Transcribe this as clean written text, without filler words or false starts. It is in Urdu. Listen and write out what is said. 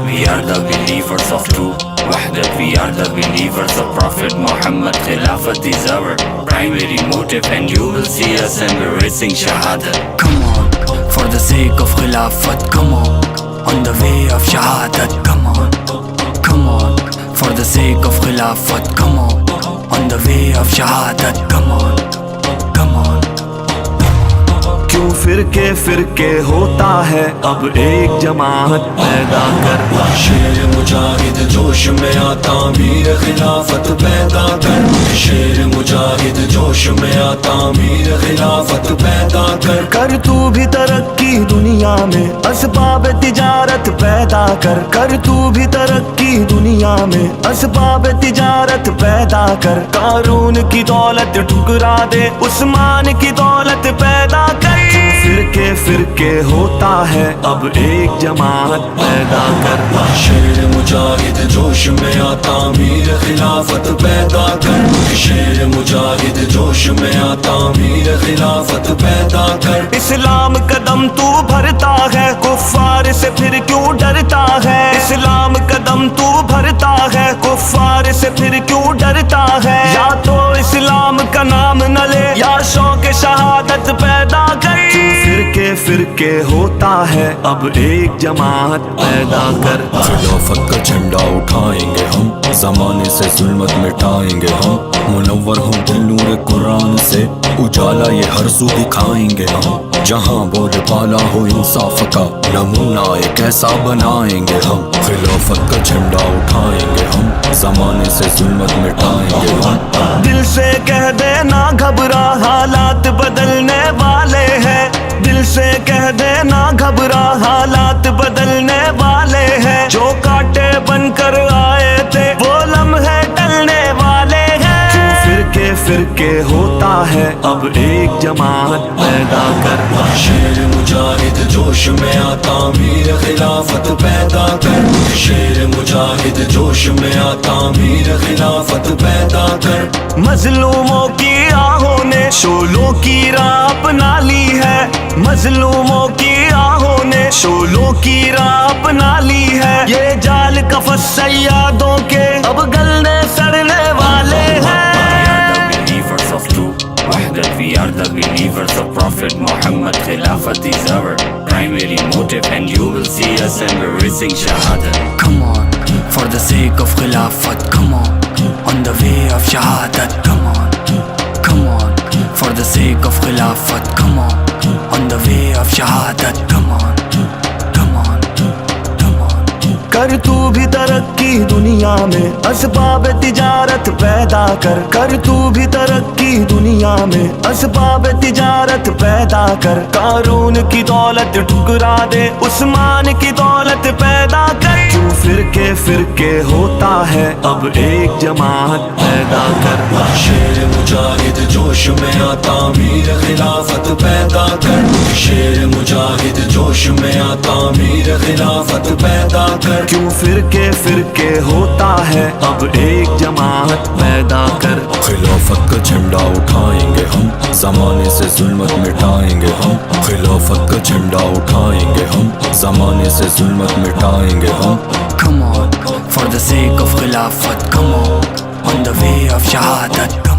we are the believers of truth. Wahdat, we are the believers of Prophet Muhammad. Khilafat is our primary motive, and you will see us embracing Shahadat. Come on, for the sake of Khilafat, come on the way of Shahadat, come on, for the sake of Khilafat, come on the way of Shahadat, come on. کیوں فرقے فرقے ہوتا ہے اب ایک جماعت پیدا کر. شیر مجاہد جوش میں آتا میر خلافت پیدا کر. شیر مجاہد جوش میں آتا میر خلافت پیدا کر. کر تو بھی ترقی دنیا میں اسباب تجارت پیدا کر. کر تو بھی ترقی دنیا میں اسباب تجارت پیدا کر. قارون کی دولت ٹھکرا دے عثمان کی دولت پیدا کر. فرقے فرقے ہوتا ہے اب ایک جماعت پیدا کر. شیر مجاہد جوش میں آتا میر خلافت پیدا کر. شیر مجاہد جوش میں آتا میر خلافت پیدا کر. اسلام قدم تو بھرتا ہے کفار سے پھر کیوں ڈرتا ہے. اسلام قدم تو بھرتا ہے کفار سے پھر کیوں ڈرتا ہے. یا تو اسلام کا نام نہ لے یا شوق شہادت پیدا کر. فرقے فرقے ہوتا ہے اب ایک جماعت پیدا کر. خلافت کا جھنڈا اٹھائیں گے ہم زمانے سے ظلمت مٹائیں گے ہم. منور ہوں دل نور قرآن سے اجالا یہ ہر سو دکھائیں گے ہم. جہاں بول بالا ہو انصاف کا نمونہ ایک ایسا بنائیں گے ہم. خلافت کا جھنڈا اٹھائیں گے ہم زمانے سے ظلمت مٹائیں گے ہم. دل سے کہہ دے نہ گھبرا حالات بدلنے والے ہیں. دل سے کہہ دے نہ گھبرا حالات بدلنے والے ہیں. جو کانٹے بن کر آئے تھے وہ لمحے ٹلنے والے ہیں. فرقے فرقے ہوتا ہے اب ایک جماعت پیدا کر. شیر مجاہد جوش میں آتا میر خلافت پیدا کر. شیر مجاہد جوش میں آتا میر خلافت پیدا کر. مظلوموں کی آہوں نے شولوں کی راہ اپنا لی ہے. مظلوموں کی آہوں نے شولوں کی راہ اپنا لی ہے. یہ جال کفس سیادوں کے اب گلنے سڑنے والے ہیں. Wahdat, we are the believers of Prophet Muhammad. Khilafat is our primary motive, and you will see us embracing Shahadat. Come on, for the sake of Khilafat, come on the way of Shahadat, come on, for the sake of Khilafat, come on the way of Shahadat, come on. کر تو بھی ترقی دنیا میں اسباب تجارت پیدا کر. کر تو بھی ترقی دنیا میں اسباب تجارت پیدا کر. قارون کی دولت ٹھکرا دے عثمان کی دولت پیدا کر. کیوں فرقے فرقے ہوتا ہے اب ایک جماعت پیدا کر. شیر مجاہد جوش میں آتا میر خلافت پیدا کر. شیر مجاہد جوش میں آتا میر خلافت پیدا کر. کیوں فرقے فرقے ہوتا ہے اب ایک جماعت پیدا کر. خلافت کا جھنڈا اٹھائیں گے ہم زمانے سے ظلمت مٹائیں گے ہم. خلافت کا جھنڈا اٹھائیں گے ہم زمانے سے ظلمت مٹائیں گے ہم. Come on, for the sake of Khilafat, come on the way of Shahadat, come